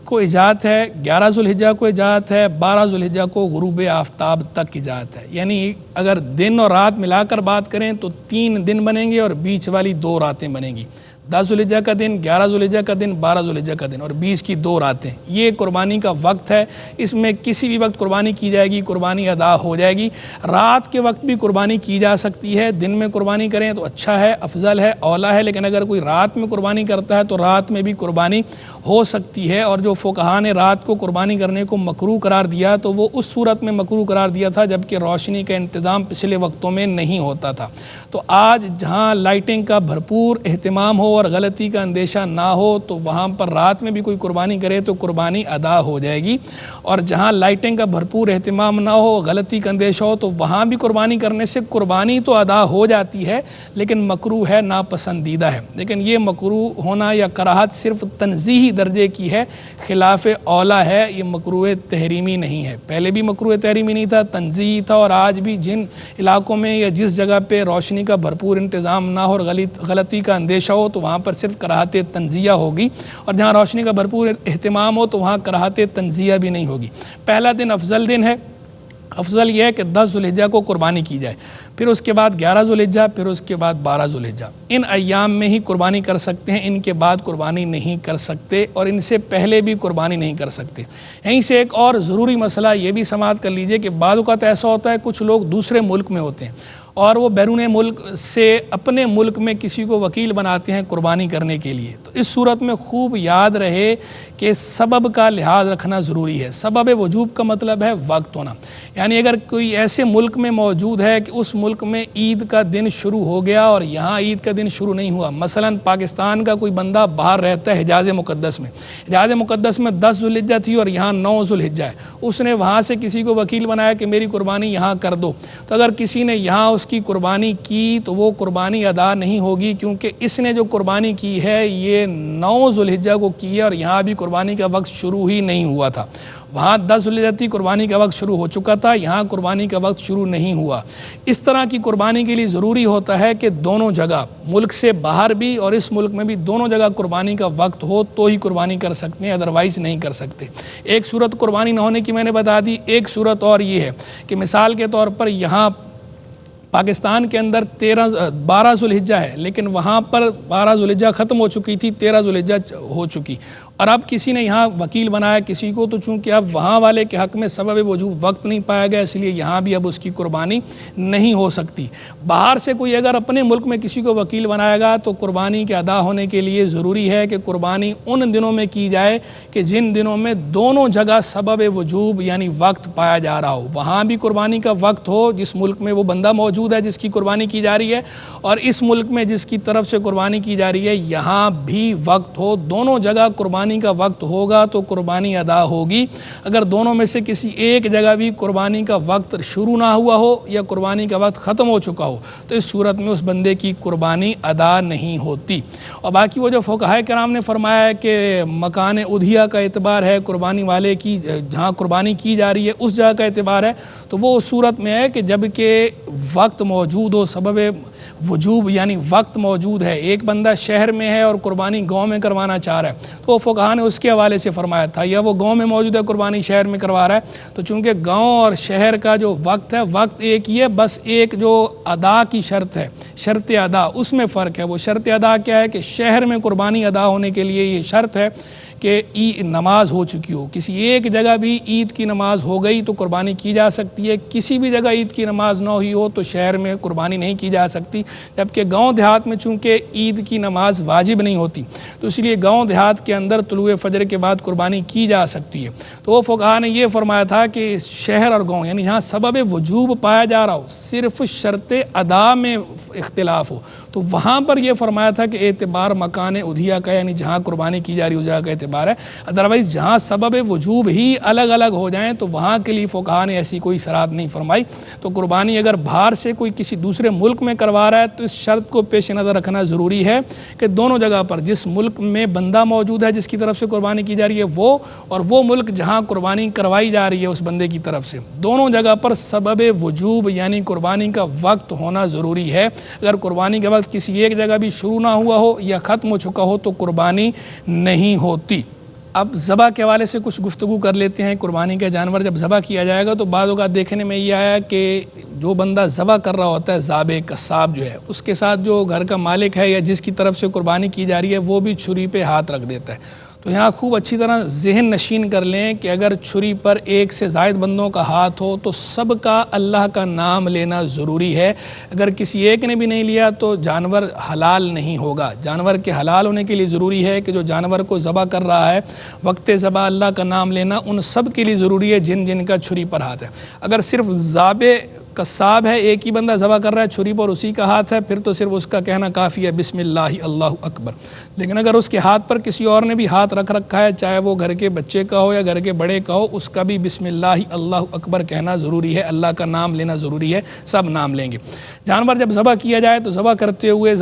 کو اجازت ہے، 11 ذوالحجہ کو اجازت ہے، 12 ذوالحجہ کو غروب آفتاب تک اجازت ہے۔ یعنی اگر دن اور رات ملا کر بات کریں تو 3 دن بنیں گے اور بیچ والی 2 راتیں بنیں گی۔ 10 ذوالحجہ کا دن، 11 ذوالحجہ کا دن، 12 ذوالحجہ کا دن اور 20 کی 2 راتیں، یہ قربانی کا وقت ہے۔ اس میں کسی بھی وقت قربانی کی جائے گی، قربانی ادا ہو جائے گی۔ رات کے وقت بھی قربانی کی جا سکتی ہے، دن میں قربانی کریں تو اچھا ہے، افضل ہے، اولیٰ ہے، لیکن اگر کوئی رات میں قربانی کرتا ہے تو رات میں بھی قربانی ہو سکتی ہے۔ اور جو فقہاء نے رات کو قربانی کرنے کو مکروہ قرار دیا تو وہ اس صورت میں مکروہ قرار دیا تھا جبکہ روشنی کا انتظام پچھلے وقتوں میں نہیں ہوتا تھا۔ تو آج جہاں لائٹنگ کا بھرپور اہتمام ہو اور غلطی کا اندیشہ نہ ہو تو وہاں پر رات میں بھی کوئی قربانی کرے تو قربانی ادا ہو جائے گی، اور جہاں لائٹنگ کا بھرپور اہتمام نہ ہو، غلطی کا اندیشہ ہو تو وہاں بھی قربانی کرنے سے قربانی تو ادا ہو جاتی ہے لیکن مکروہ ہے، ناپسندیدہ ہے۔ لیکن یہ مکروہ ہونا یا کراہت صرف تنزیہی درجے کی ہے، خلاف اولیٰ ہے، یہ مکروہ تحریمی نہیں ہے۔ پہلے بھی مکروہ تحریمی نہیں تھا، تنزیہی تھا، اور آج بھی جن علاقوں میں یا جس جگہ پہ روشنی کا بھرپور انتظام نہ ہو اور غلطی کا اندیشہ ہو تو وہاں پر صرف کراہت تنزیہ ہوگی، اور جہاں روشنی کا بھرپور اہتمام ہو تو وہاں کراہت تنزیہ بھی نہیں ہوگی۔ پہلا دن افضل دن ہے، افضل یہ ہے کہ 10 ذوالحجہ کو قربانی کی جائے، پھر اس کے بعد 11 ذوالحجہ، پھر اس کے بعد 12 ذوالحجہ۔ ان ایام میں ہی قربانی کر سکتے ہیں، ان کے بعد قربانی نہیں کر سکتے، اور ان سے پہلے بھی قربانی نہیں کر سکتے۔ یہیں سے ایک اور ضروری مسئلہ یہ بھی سماعت کر لیجئے کہ بعض اوقات ایسا ہوتا ہے کچھ لوگ دوسرے ملک میں ہوتے ہیں اور وہ بیرون ملک سے اپنے ملک میں کسی کو وکیل بناتے ہیں قربانی کرنے کے لیے۔ تو اس صورت میں خوب یاد رہے کہ سبب کا لحاظ رکھنا ضروری ہے۔ سبب وجوب کا مطلب ہے وقت ہونا، یعنی اگر کوئی ایسے ملک میں موجود ہے کہ اس ملک میں عید کا دن شروع ہو گیا اور یہاں عید کا دن شروع نہیں ہوا، مثلا پاکستان کا کوئی بندہ باہر رہتا ہے حجاز مقدس میں، حجاز مقدس میں 10 ذوالحجہ تھی اور یہاں 9 ذوالحجہ ہے، اس نے وہاں سے کسی کو وکیل بنایا کہ میری قربانی یہاں کر دو، تو اگر کسی نے یہاں اس کی قربانی کی تو وہ قربانی ادا نہیں ہوگی، کیونکہ اس نے جو قربانی کی ہے یہ 9 ذوالحجہ کو کی ہے اور یہاں بھی قربانی کا وقت شروع ہی نہیں ہوا تھا۔ وہاں 10 ذوالحجہ تھی، قربانی کا وقت شروع ہو چکا تھا، یہاں قربانی کا وقت شروع نہیں ہوا۔ اس طرح کی قربانی کے لیے ضروری ہوتا ہے کہ دونوں جگہ، ملک سے باہر بھی اور اس ملک میں بھی، دونوں جگہ قربانی کا وقت ہو تو ہی قربانی کر سکتے ہیں، ادروائز نہیں کر سکتے۔ ایک صورت قربانی نہ ہونے کی میں نے بتا دی، ایک صورت اور یہ ہے کہ مثال کے طور پر یہاں پاکستان کے اندر 12 ذوالحجہ ہے، لیکن وہاں پر 12 ذوالحجہ ختم ہو چکی تھی، 13 ذوالحجہ ہو چکی، اور اب کسی نے یہاں وکیل بنایا کسی کو، تو چونکہ اب وہاں والے کے حق میں سبب وجوب وقت نہیں پایا گیا، اس لیے یہاں بھی اب اس کی قربانی نہیں ہو سکتی۔ باہر سے کوئی اگر اپنے ملک میں کسی کو وکیل بنائے گا تو قربانی کے ادا ہونے کے لیے ضروری ہے کہ قربانی ان دنوں میں کی جائے کہ جن دنوں میں دونوں جگہ سبب وجوب یعنی وقت پایا جا رہا ہو، وہاں بھی قربانی کا وقت ہو جس ملک میں وہ بندہ موجود ہے جس کی قربانی کی جا رہی ہے، اور اس ملک میں جس کی طرف سے قربانی کی جا رہی ہے یہاں بھی وقت ہو، دونوں جگہ قربانی کا وقت ہوگا تو قربانی ادا ہوگی۔ اگر دونوں میں سے کسی ایک جگہ بھی قربانی کا وقت شروع نہ ہوا ہو یا قربانی کا وقت ختم ہو چکا ہو تو اس صورت میں اس بندے کی قربانی ادا نہیں ہوتی۔ اور باقی وہ جو فقہاء کرام نے فرمایا ہے کہ مکان اضحیہ کا اعتبار ہے قربانی والے کی، جہاں قربانی کی جا رہی ہے اس جگہ کا اعتبار ہے، تو وہ اس صورت میں ہے کہ جب کہ وقت موجود ہو، سبب وجوب یعنی وقت موجود ہے، ایک بندہ شہر میں ہے اور قربانی گاؤں میں کروانا چاہ رہا ہے تو وہ فقہاء نے اس کے حوالے سے فرمایا تھا، یا وہ گاؤں میں موجود ہے قربانی شہر میں کروا رہا ہے، تو چونکہ گاؤں اور شہر کا جو وقت ہے وقت ایک ہی ہے، بس ایک جو ادا کی شرط ہے، شرط ادا، اس میں فرق ہے۔ وہ شرط ادا کیا ہے کہ شہر میں قربانی ادا ہونے کے لیے یہ شرط ہے کہ نماز ہو چکی ہو، کسی ایک جگہ بھی عید کی نماز ہو گئی تو قربانی کی جا سکتی ہے، کسی بھی جگہ عید کی نماز نہ ہوئی ہو تو شہر میں قربانی نہیں کی جا سکتی، جبکہ گاؤں دیہات میں چونکہ عید کی نماز واجب نہیں ہوتی تو اس لیے گاؤں دیہات کے اندر طلوع فجر کے بعد قربانی کی جا سکتی ہے۔ تو وہ فقہاء نے یہ فرمایا تھا کہ شہر اور گاؤں یعنی یہاں سبب وجوب پایا جا رہا ہو، صرف شرط ادا میں اختلاف ہو، تو وہاں پر یہ فرمایا تھا کہ اعتبار مکان اضحیہ کا یعنی جہاں قربانی کی جا رہی اس جگہ کا اعتبار ہے، ادروائز جہاں سبب وجوب ہی الگ الگ ہو جائیں تو وہاں کے لیے فقہاء نے ایسی کوئی شرط نہیں فرمائی۔ تو قربانی اگر باہر سے کوئی کسی دوسرے ملک میں کروا رہا ہے تو اس شرط کو پیش نظر رکھنا ضروری ہے کہ دونوں جگہ پر جس ملک میں بندہ موجود ہے جس کی طرف سے قربانی کی جا رہی ہے وہ، اور وہ ملک جہاں قربانی کروائی جا رہی ہے اس بندے کی طرف سے، دونوں جگہ پر سبب وجوب یعنی قربانی کا وقت ہونا ضروری ہے۔ اگر قربانی کا وقت کسی ایک جگہ بھی شروع نہ ہوا ہو یا ختم ہو چکا ہو تو قربانی نہیں ہوتی۔ اب ذبح کے حوالے سے کچھ گفتگو کر لیتے ہیں۔ قربانی کا جانور جب ذبح کیا جائے گا تو بعض اوقات دیکھنے میں یہ آیا کہ جو بندہ ذبح کر رہا ہوتا ہے، ذابح قصاب جو ہے، اس کے ساتھ جو گھر کا مالک ہے یا جس کی طرف سے قربانی کی جا رہی ہے وہ بھی چھری پہ ہاتھ رکھ دیتا ہے۔ تو یہاں خوب اچھی طرح ذہن نشین کر لیں کہ اگر چھری پر ایک سے زائد بندوں کا ہاتھ ہو تو سب کا اللہ کا نام لینا ضروری ہے۔ اگر کسی ایک نے بھی نہیں لیا تو جانور حلال نہیں ہوگا۔ جانور کے حلال ہونے کے لیے ضروری ہے کہ جو جانور کو ذبح کر رہا ہے وقت ذبح اللہ کا نام لینا ان سب کے لیے ضروری ہے جن جن کا چھری پر ہاتھ ہے۔ اگر صرف ذابح قصاب ہے، ایک ہی بندہ ذبح کر رہا ہے چھری پر اسی کا ہاتھ ہے، پھر تو صرف اس کا کہنا کافی ہے بسم اللہ اللہ اکبر۔ لیکن اگر اس کے ہاتھ پر کسی اور نے بھی ہاتھ رکھ رکھا ہے، چاہے وہ گھر کے بچے کا ہو یا گھر کے بڑے کا ہو، اس کا بھی بسم اللہ اللہ اکبر کہنا ضروری ہے، اللہ کا نام لینا ضروری ہے، سب نام لیں گے۔ جانور جب ذبح کیا جائے تو ذبح کرتے ہوئے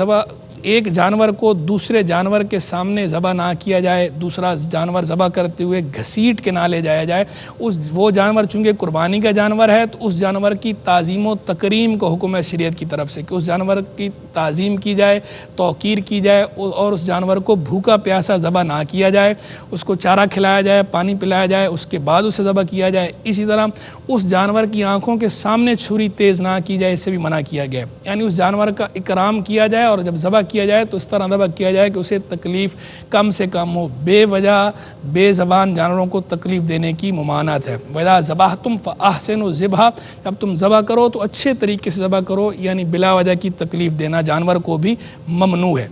ایک جانور کو دوسرے جانور کے سامنے ذبح نہ کیا جائے، دوسرا جانور ذبح کرتے ہوئے گھسیٹ کے نہ لے جایا جائے۔ وہ جانور چونکہ قربانی کا جانور ہے تو اس جانور کی تعظیم و تکریم کو حکم ہے شریعت کی طرف سے کہ اس جانور کی تعظیم کی جائے، توقیر کی جائے اور اس جانور کو بھوکا پیاسا ذبح نہ کیا جائے، اس کو چارہ کھلایا جائے، پانی پلایا جائے، اس کے بعد اسے ذبح کیا جائے۔ اسی طرح اس جانور کی آنکھوں کے سامنے چھری تیز نہ کی جائے، اس سے بھی منع کیا گیا، یعنی اس جانور کا اکرام کیا جائے اور جب ذبح کیا جائے تو اس طرح ذبح کیا جائے کہ اسے تکلیف کم سے کم ہو۔ بے وجہ بے زبان جانوروں کو تکلیف دینے کی ممانعت ہے۔ وَإِذَا ذَبَحْتُمْ فَأَحْسِنُوا الذِّبْحَ، جب تم ذبح کرو تو اچھے طریقے سے ذبح کرو، یعنی بلا وجہ کی تکلیف دینا جانور کو بھی ممنوع ہے۔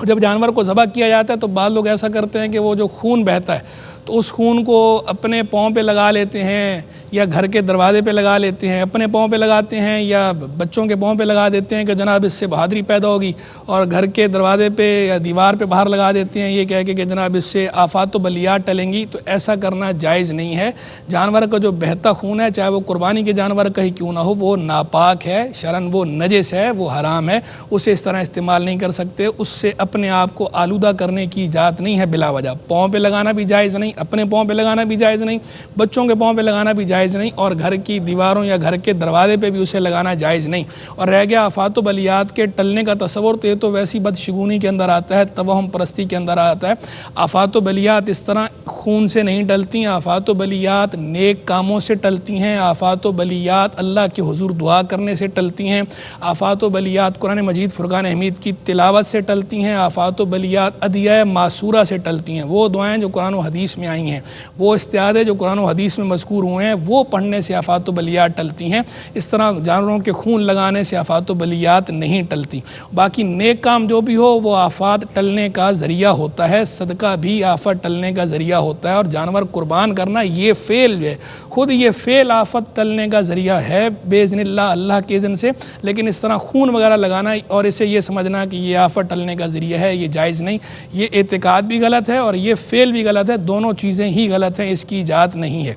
جب جانور کو ذبح کیا جاتا ہے تو بعض لوگ ایسا کرتے ہیں کہ وہ جو خون بہتا ہے تو اس خون کو اپنے پاؤں پہ لگا لیتے ہیں یا گھر کے دروازے پہ لگا لیتے ہیں، اپنے پاؤں پہ لگاتے ہیں یا بچوں کے پاؤں پہ لگا دیتے ہیں کہ جناب اس سے بہادری پیدا ہوگی، اور گھر کے دروازے پہ یا دیوار پہ باہر لگا دیتے ہیں یہ کہہ کے کہ جناب اس سے آفات و بلیات ٹلیں گی۔ تو ایسا کرنا جائز نہیں ہے۔ جانور کا جو بہتا خون ہے، چاہے وہ قربانی کے جانور کا ہی کیوں نہ ہو، وہ ناپاک ہے، شرعاً وہ نجس ہے، وہ حرام ہے، اسے اس طرح استعمال نہیں کر سکتے۔ اس سے اپنے آپ کو آلودہ کرنے کی اجازت نہیں ہے بلا وجہ۔ پاؤں پہ لگانا بھی جائز نہیں، اپنے پاؤں پہ لگانا بھی جائز نہیں، بچوں کے پاؤں پہ لگانا بھی جائز نہیں، اور گھر کی دیواروں یا گھر کے دروازے پہ بھی اسے لگانا جائز نہیں۔ اور رہ گیا آفات و بلیات کے ٹلنے کا تصور، تو یہ تو ویسی بدشگونی کے اندر آتا ہے، توہم پرستی کے اندر آتا ہے۔ آفات و بلیات اس طرح خون سے نہیں ٹلتی، آفات و بلیات نیک کاموں سے ٹلتی ہیں، آفات و بلیات اللہ کے حضور دعا کرنے سے ٹلتی ہیں، آفات و بلیات قرآن مجید فرقان حمید کی تلاوت سے ٹلتی ہیں، آفات و بلیات ادعیہ معصورہ سے ٹلتی ہیں۔ وہ دعائیں جو قرآن و حدیث میں آئی ہیں، وہ استعادے جو قرآن و حدیث میں مذکور ہوئے ہیں، وہ پڑھنے سے آفات و بلیات ٹلتی ہیں۔ اس طرح جانوروں کے خون لگانے سے آفات و بلیات نہیں ٹلتی۔ باقی نیک کام جو بھی ہو وہ آفات ٹلنے کا ذریعہ ہوتا ہے، صدقہ بھی آفت ٹلنے کا ذریعہ ہوتا ہے، اور جانور قربان کرنا یہ فعل جو ہے خود یہ فعل آفت ٹلنے کا ذریعہ ہے باذن اللہ، اللہ کے اذن سے۔ لیکن اس طرح خون وغیرہ لگانا اور اسے یہ سمجھنا کہ یہ آفت ٹلنے کا ذریعہ ہے، یہ جائز نہیں۔ یہ اعتقاد بھی غلط ہے اور یہ فعل بھی غلط ہے، دونوں چیزیں ہی غلط ہیں، اس کی اجازت نہیں ہے۔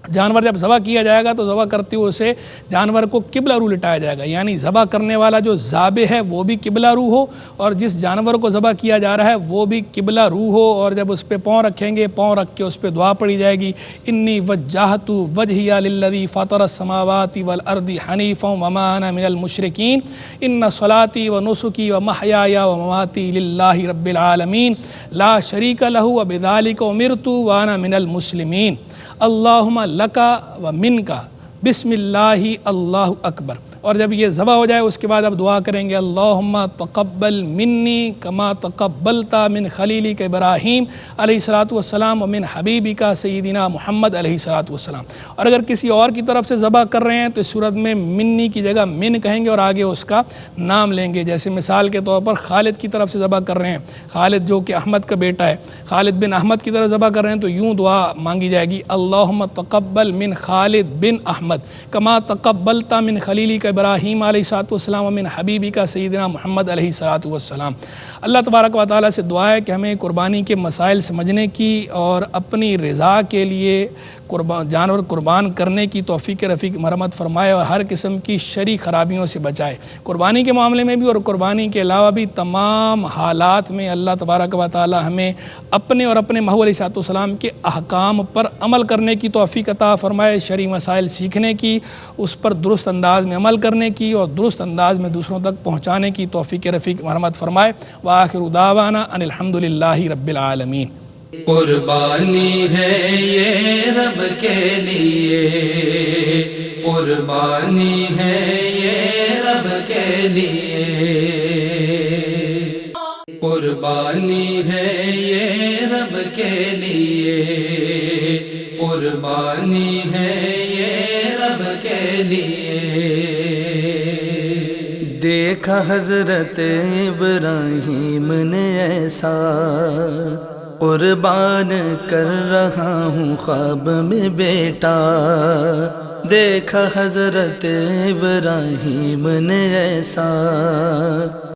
جانور جب ذبح کیا جائے گا تو ذبح کرتے ہوئے اسے جانور کو قبلہ رو لٹایا جائے گا، یعنی ذبح کرنے والا جو ذابح ہے وہ بھی قبلہ رو ہو اور جس جانور کو ذبح کیا جا رہا ہے وہ بھی قبلہ رو ہو، اور جب اس پہ پاؤں رکھیں گے، پاؤں رکھ کے اس پہ دعا پڑھی جائے گی، انی وجہت وجہی للذی فطر السماوات والارض حنیفا وما انا من المشرکین ان صلاتی ونسکی ومحیای ومماتی للہ رب العالمین لا شریک لہ وبذلک امرت وانا من المسلمین اللہم لکا و منکا بسم اللہ اللہ اکبر۔ اور جب یہ ذبح ہو جائے اس کے بعد اب دعا کریں گے اللہم تقبل منی کما تقبلتا من خلیلک ابراہیم علیہ الصلوۃ والسلام ومن حبیبک سیدنا محمد علیہ الصلوۃ والسلام۔ اور اگر کسی اور کی طرف سے ذبح کر رہے ہیں تو اس صورت میں منی کی جگہ من کہیں گے اور آگے اس کا نام لیں گے۔ جیسے مثال کے طور پر خالد کی طرف سے ذبح کر رہے ہیں، خالد جو کہ احمد کا بیٹا ہے، خالد بن احمد کی طرف ذبح کر رہے ہیں تو یوں دعا مانگی جائے گی اللہم تقبل من خالد بن احمد کما تقبلتا من خلیلک ابراہیم علیہ الصلوۃ والسلام ومن حبیبک سیدنا محمد علیہ الصلوۃ والسلام۔ اللہ تبارک و تعالیٰ سے دعا ہے کہ ہمیں قربانی کے مسائل سمجھنے کی اور اپنی رضا کے لیے جانور قربان کرنے کی توفیق رفیق مرحمت فرمائے اور ہر قسم کی شرعی خرابیوں سے بچائے۔ قربانی کے معاملے میں بھی اور قربانی کے علاوہ بھی تمام حالات میں اللہ تبارک و تعالیٰ ہمیں اپنے اور اپنے محبوب علیہ الصلوۃ والسلام کے احکام پر عمل کرنے کی توفیق عطا فرمائے، شرعی مسائل سیکھنے کی، اس پر درست انداز میں عمل کرنے کی اور درست انداز میں دوسروں تک پہنچانے کی توفیق رفیق مرحمت فرمائے۔ وآخر دعوانا ان الحمدللہ رب العالمین۔ قربانی ہے یہ رب کے لیے، قربانی ہے یہ رب کے لیے، قربانی ہے یہ رب کے لیے، قربانی ہے یہ رب کے لیے۔ دیکھا حضرت ابراہیم نے ایسا، قربان کر رہا ہوں خواب میں بیٹا۔ دیکھا حضرت ابراہیم نے ایسا،